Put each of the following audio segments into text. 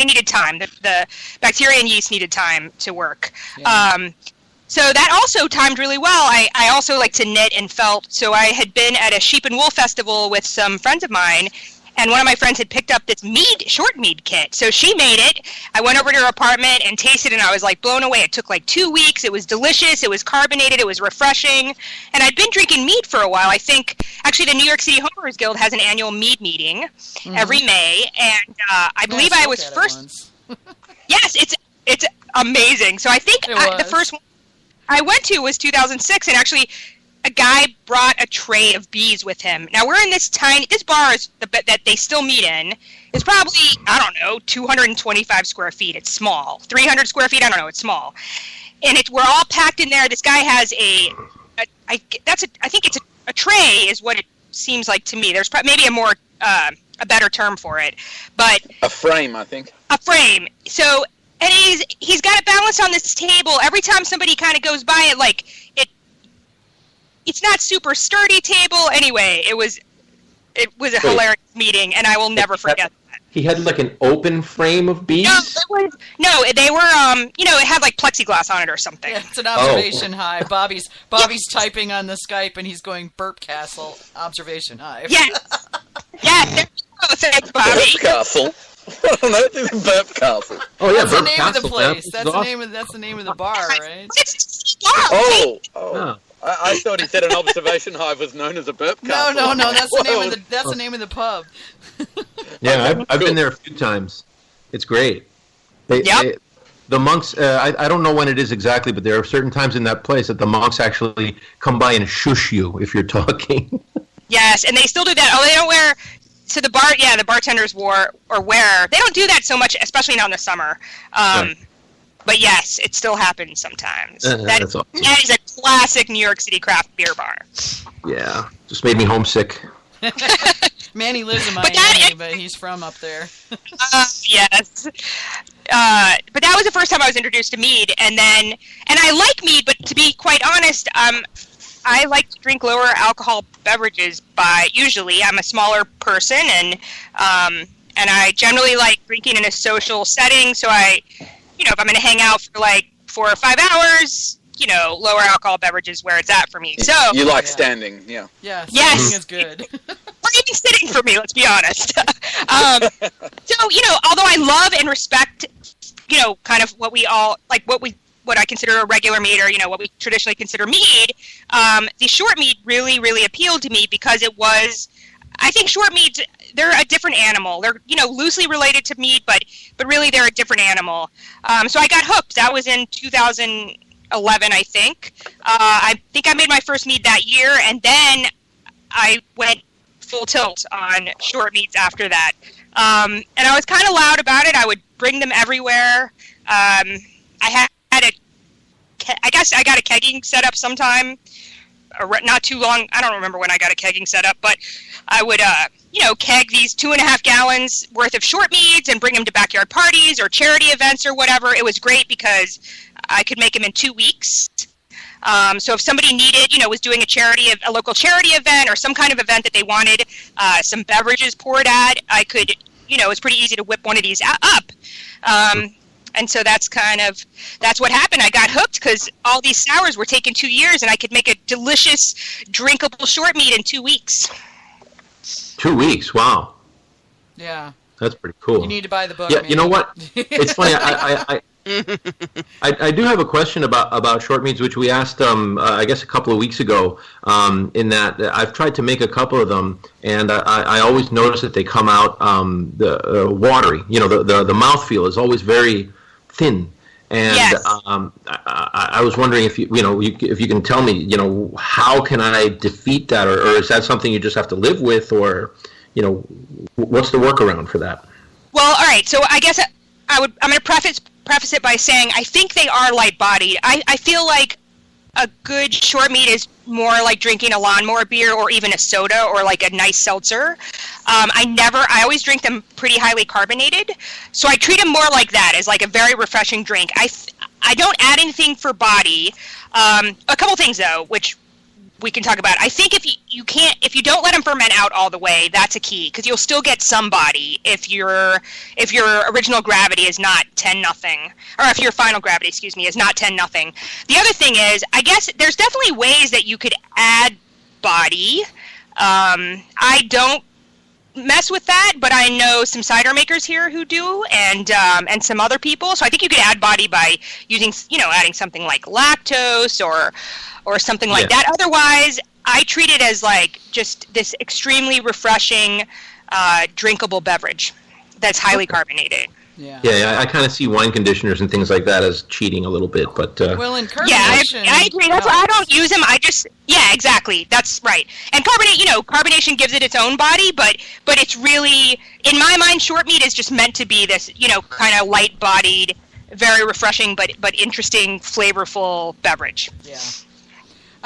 needed time. The bacteria and yeast needed time to work. Yeah. So that also timed really well. I also like to knit and felt. So I had been at a sheep and wool festival with some friends of mine, and one of my friends had picked up this short mead kit. So she made it. I went over to her apartment and tasted it, and I was like blown away. It took like 2 weeks. It was delicious. It was carbonated. It was refreshing. And I'd been drinking mead for a while. I think actually the New York City Homebrewers Guild has an annual mead meeting every May, and I believe I was first. Yes, it's amazing. So I think the first one I went to was 2006, and actually a guy brought a tray of bees with him. Now we're in this bar that they still meet in is probably, I don't know, 225 square feet. It's small. 300 square feet, I don't know, it's small. And we're all packed in there. This guy has I think it's a tray is what it seems like to me. There's maybe a better term for it, but a frame, I think. A frame. So, and he's got it balanced on this table. Every time somebody kind of goes by it, it's not super sturdy table. Anyway, it was a hilarious meeting, and I will never forget that. He had like an open frame of bees? No, they were, it had like plexiglass on it or something. Yeah, it's an observation hive. Bobby's typing on the Skype, and he's going Burp Castle observation hive. Yes. Yes, there you go. Thanks, Bobby. Burp Castle. What on earth is Burp Castle? Oh yeah, that's Burp the name Castle. of the place. That's the name of the bar, right? Oh. Yeah. I thought he said an observation hive was known as a burp castle. No. That's the name of the pub. Yeah, I've been there a few times. It's great. The monks. I don't know when it is exactly, but there are certain times in that place that the monks actually come by and shush you if you're talking. Yes, and they still do that. Oh, they don't wear. So the bartenders wear. They don't do that so much, especially not in the summer. Right. But yes, it still happens sometimes. That's awesome. That is a classic New York City craft beer bar. Yeah, just made me homesick. Manny lives in Miami, but he's from up there. Yes. But that was the first time I was introduced to mead, and I like mead, but to be quite honest, I like to drink lower alcohol beverages. Usually, I'm a smaller person, and I generally like drinking in a social setting. So if I'm going to hang out for like 4 or 5 hours, lower alcohol beverages where it's at for me. So you like standing, yeah. Yeah, standing is good. Or even sitting for me, let's be honest. So, although I love and respect, kind of what I consider a regular mead, or, what we traditionally consider mead, the short mead really, really appealed to me because I think short meads, they're a different animal. They're, loosely related to mead, but really they're a different animal. So I got hooked. That was in 2011, I think. I think I made my first mead that year, and then I went full tilt on short meads after that. And I was kind of loud about it. I would bring them everywhere. I guess I got a kegging set up sometime. Not too long. I don't remember when I got a kegging set up, but I would, keg these 2.5 gallons worth of short meads and bring them to backyard parties or charity events or whatever. It was great because I could make them in 2 weeks. So if somebody needed, was doing a local charity event or some kind of event that they wanted some beverages poured at, I could, it was pretty easy to whip one of these up. And so that's what happened. I got hooked because all these sours were taking 2 years, and I could make a delicious, drinkable short mead in 2 weeks. 2 weeks, wow. Yeah. That's pretty cool. You need to buy the book. Yeah, man. You know what? It's funny. I do have a question about short meads, which we asked, I guess, a couple of weeks ago. In that I've tried to make a couple of them, and I always notice that they come out watery. The mouthfeel is always very thin. And yes. I was wondering if you can tell me, how can I defeat that, or is that something you just have to live with, or what's the workaround for that? Well, all right. So I guess I'm going to preface it by saying I think they are light-bodied. I feel like a good short mead is more like drinking a lawnmower beer or even a soda or like a nice seltzer. I always drink them pretty highly carbonated. So I treat them more like that, as like a very refreshing drink. I don't add anything for body. A couple things though, which we can talk about. I think if you don't let them ferment out all the way, that's a key, because you'll still get some body if your original gravity is not 10-0, or if your final gravity, is not 10-0. The other thing is, I guess there's definitely ways that you could add body. I don't mess with that, but I know some cider makers here who do, and some other people. So I think you could add body by using, adding something like lactose or something like that. Otherwise, I treat it as like just this extremely refreshing, drinkable beverage that's highly carbonated. Yeah, I kind of see wine conditioners and things like that as cheating a little bit, but well, in carbonation, I agree. That's why I don't use them. Exactly. That's right. And carbonation gives it its own body, but it's really, in my mind, short mead is just meant to be this, kind of light-bodied, very refreshing but interesting, flavorful beverage. Yeah.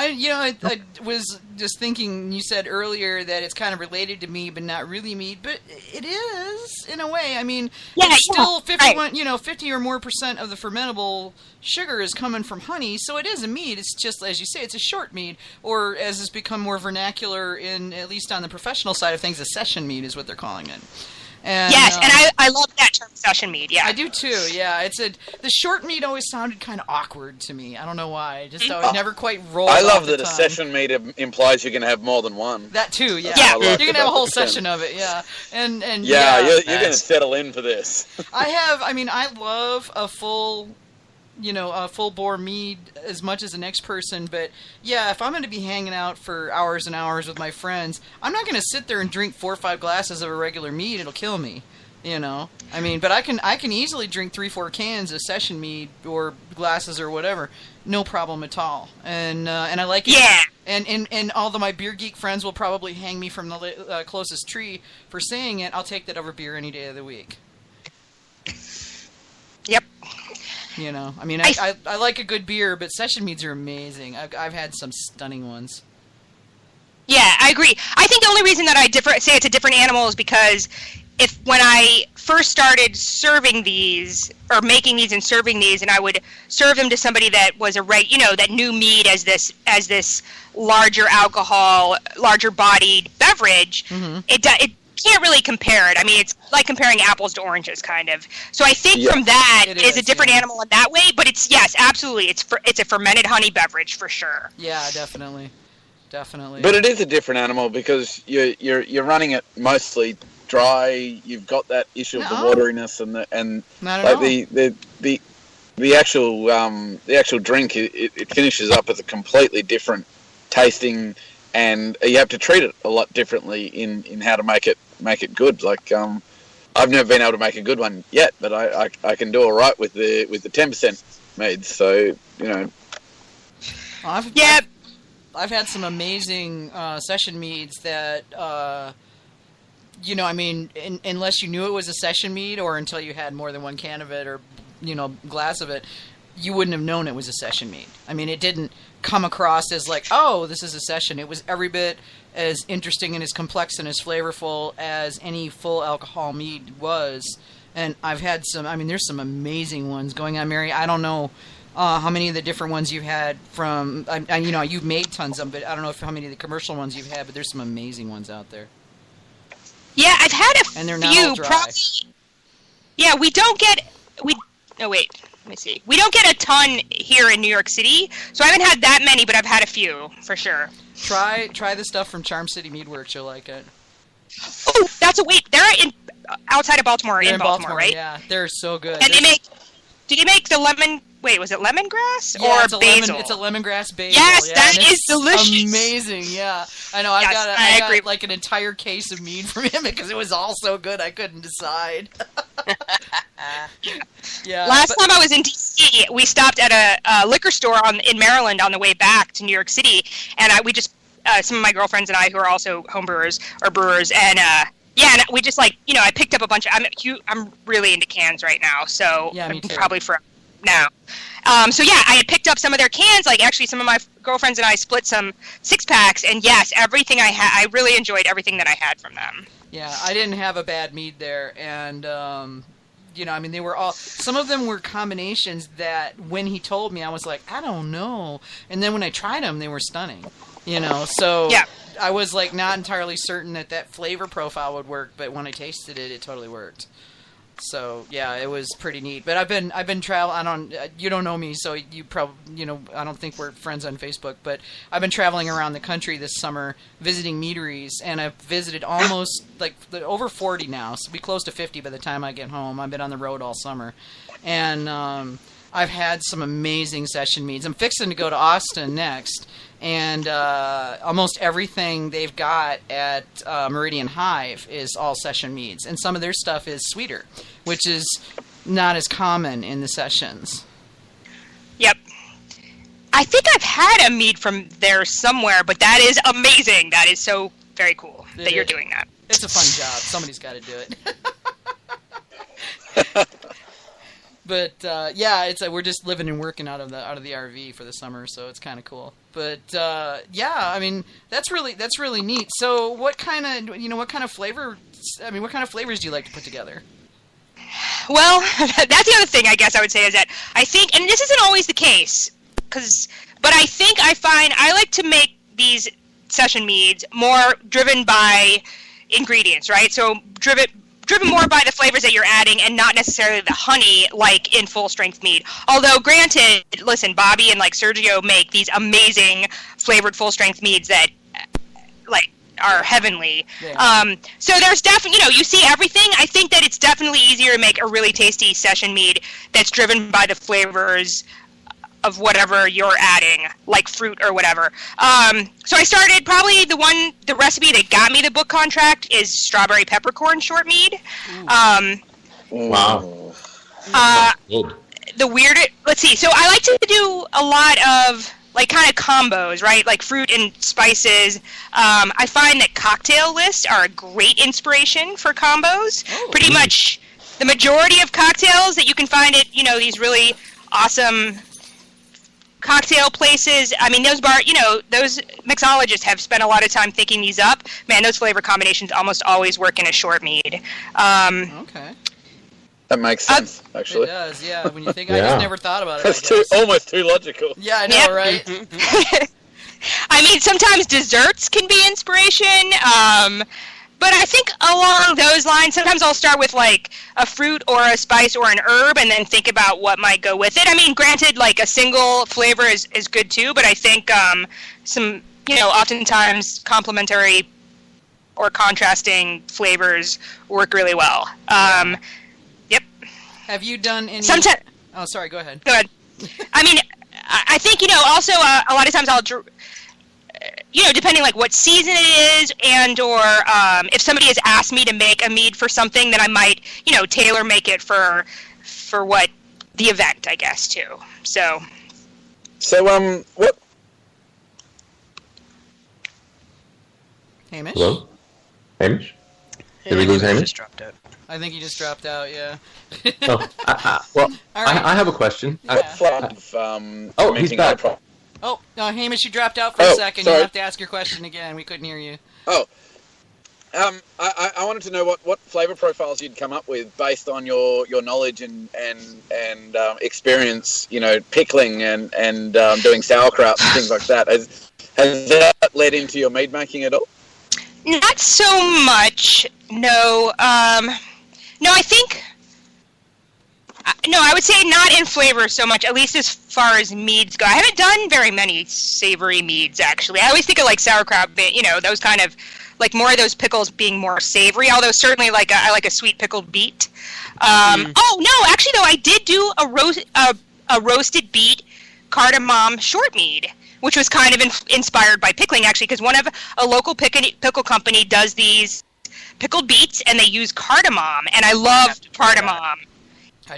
I was just thinking, you said earlier that it's kind of related to mead, but not really mead, but it is, in a way. I mean, it's still 51, 50 or more % of the fermentable sugar is coming from honey, so it is a mead. It's just, as you say, it's a short mead, or as has become more vernacular at least on the professional side of things, a session mead is what they're calling it. And, yes, and I love that term, session mead. Yeah, I do too. Yeah, the short mead always sounded kind of awkward to me. I don't know why. Just it never quite rolled. I love off that the a tongue. Session mead implies you can have more than one. That too. Yeah, you can have a whole session of it. Yeah, and you're going to settle in for this. I love a full bore mead as much as the next person, but yeah, if I'm going to be hanging out for hours and hours with my friends, I'm not going to sit there and drink 4 or 5 glasses of a regular mead. It'll kill me, but I can easily drink 3-4 cans of session mead or glasses or whatever, no problem at all. And I like it. Yeah. And although my beer geek friends will probably hang me from the closest tree for saying it, I'll take that over beer any day of the week. Yep. I like a good beer, but session meads are amazing. I've had some stunning ones. Yeah, I agree. I think the only reason that I say it's a different animal is because when I first started serving these, or making these and serving these, and I would serve them to somebody that was that knew mead as this larger alcohol, larger bodied beverage, it can't really compare it. I mean, it's like comparing apples to oranges, kind of. So I think from that is a different animal in that way. But absolutely, it's a fermented honey beverage for sure. Yeah, definitely. But it is a different animal because you're running it mostly dry. You've got that issue of the wateriness and the actual drink. It finishes up as a completely different tasting. And you have to treat it a lot differently in how to make it good. Like I've never been able to make a good one yet, but I can do all right with the 10% meads. So I've had some amazing session meads that unless you knew it was a session mead, or until you had more than one can of it or glass of it, you wouldn't have known it was a session mead. I mean, it didn't come across as like, oh, this is a session. It was every bit as interesting and as complex and as flavorful as any full alcohol mead was. And I've had there's some amazing ones going on, Mary. I don't know how many of the different ones you've had from, you've made tons of them, but I don't know how many of the commercial ones you've had, but there's some amazing ones out there. Yeah, I've had a few. And they're not all dry. Yeah, we don't get, let me see. We don't get a ton here in New York City, so I haven't had that many, but I've had a few, for sure. Try the stuff from Charm City Meadworks. You'll like it. Oh, they're outside of Baltimore, in Baltimore, right? Yeah, they're so good. And did they make the lemon, was it lemongrass or basil? It's a lemongrass basil. Yes, that is delicious. Amazing, yeah. I know, I got like an entire case of mead from him because it was all so good I couldn't decide. Yeah. Last time I was in D.C., we stopped at a liquor store in Maryland on the way back to New York City, and we just some of my girlfriends and I, who are also homebrewers or brewers, and and we just I picked up a bunch of. I'm really into cans right now, so me too. Probably for now. I had picked up some of their cans. Like actually, some of my girlfriends and I split some 6-packs, and yes, everything I really enjoyed everything that I had from them. Yeah, I didn't have a bad mead there, and they were all, some of them were combinations that when he told me, I was like, I don't know. And then when I tried them, they were stunning. So Yeah. I was like not entirely certain that flavor profile would work, but when I tasted it, it totally worked. So yeah, it was pretty neat. But I've been traveling. You don't know me, so you probably I don't think we're friends on Facebook. But I've been traveling around the country this summer visiting meaderies, and I've visited almost over 40 now. So be close to 50 by the time I get home. I've been on the road all summer, and I've had some amazing session meads. I'm fixing to go to Austin next. And almost everything they've got at Meridian Hive is all session meads. And some of their stuff is sweeter, which is not as common in the sessions. Yep. I think I've had a mead from there somewhere, but that is amazing. That is so very cool that you're doing that. It's a fun job. Somebody's got to do it. But yeah, we're just living and working out of the RV for the summer, so it's kind of cool. But yeah, I mean that's really neat. So what kind of flavors do you like to put together? Well, that's the other thing I guess I would say is that I think, and this isn't always the case, but I think I find I like to make these session meads more driven by ingredients, right? So driven more by the flavors that you're adding and not necessarily the honey like in full strength mead. Although granted, listen, Bobby and like Sergio make these amazing flavored full strength meads that like are heavenly. Yeah. So there's definitely, you see everything. I think that it's definitely easier to make a really tasty session mead that's driven by the flavors of whatever you're adding, like fruit or whatever. So I started, probably the recipe that got me the book contract is strawberry peppercorn short mead. Wow. Let's see. So I like to do a lot of like kind of combos, right? Like fruit and spices. I find that cocktail lists are a great inspiration for combos. Pretty much the majority of cocktails that you can find at, these really awesome cocktail places. I mean, those mixologists have spent a lot of time thinking these up. Man, those flavor combinations almost always work in a short mead. Okay. That makes sense, actually. It does, yeah. When you think, I just never thought about it. That's almost too logical. Yeah, I know, right? I mean, sometimes desserts can be inspiration. But I think along those lines, sometimes I'll start with like a fruit or a spice or an herb and then think about what might go with it. I mean, granted, like a single flavor is good too, but I think some, oftentimes complementary or contrasting flavors work really well. Yep. Have you done any... Oh, sorry, go ahead. Go ahead. I mean, I think, also a lot of times I'll... depending like what season it is and or if somebody has asked me to make a mead for something, then I might, tailor make it for what the event, I guess, too. So what? Hamish? Hello? Hamish? Did we lose Hamish? Just dropped out. I think he just dropped out, yeah. I have a question. Yeah. He's back. Oh, no, Hamish, you dropped out for a second. Sorry. You have to ask your question again. We couldn't hear you. I wanted to know what flavor profiles you'd come up with based on your knowledge and experience, pickling and doing sauerkraut and things like that. Has that led into your mead making at all? Not so much. No. No, I think. No, I would say not in flavor so much, at least as far as meads go. I haven't done very many savory meads, actually. I always think of, like, sauerkraut, those kind of, like, more of those pickles being more savory, although certainly, like, I like a sweet pickled beet. Oh, no, actually, though, I did do a roasted beet cardamom short mead, which was kind of inspired by pickling, actually, because a local pickle company does these pickled beets, and they use cardamom, and I loved cardamom.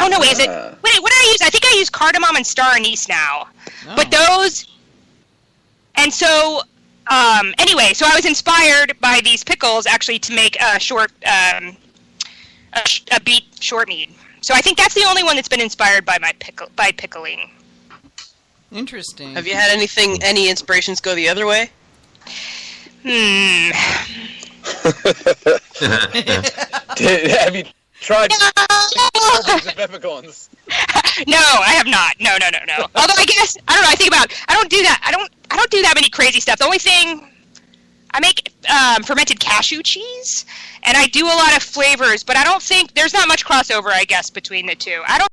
Oh, no, wait, what did I use? I think I use cardamom and star anise now. Oh. But those... And so, anyway, so I was inspired by these pickles, actually, to make a beet short mead. So I think that's the only one that's been inspired by by pickling. Interesting. Have you had any inspirations go the other way? Have you tried of peppercorns? No, I have not. No. Although I guess, I don't know, I don't do that. I don't do that many crazy stuff. The only thing I make fermented cashew cheese, and I do a lot of flavors, but I don't think there's not much crossover, I guess, between the two. I don't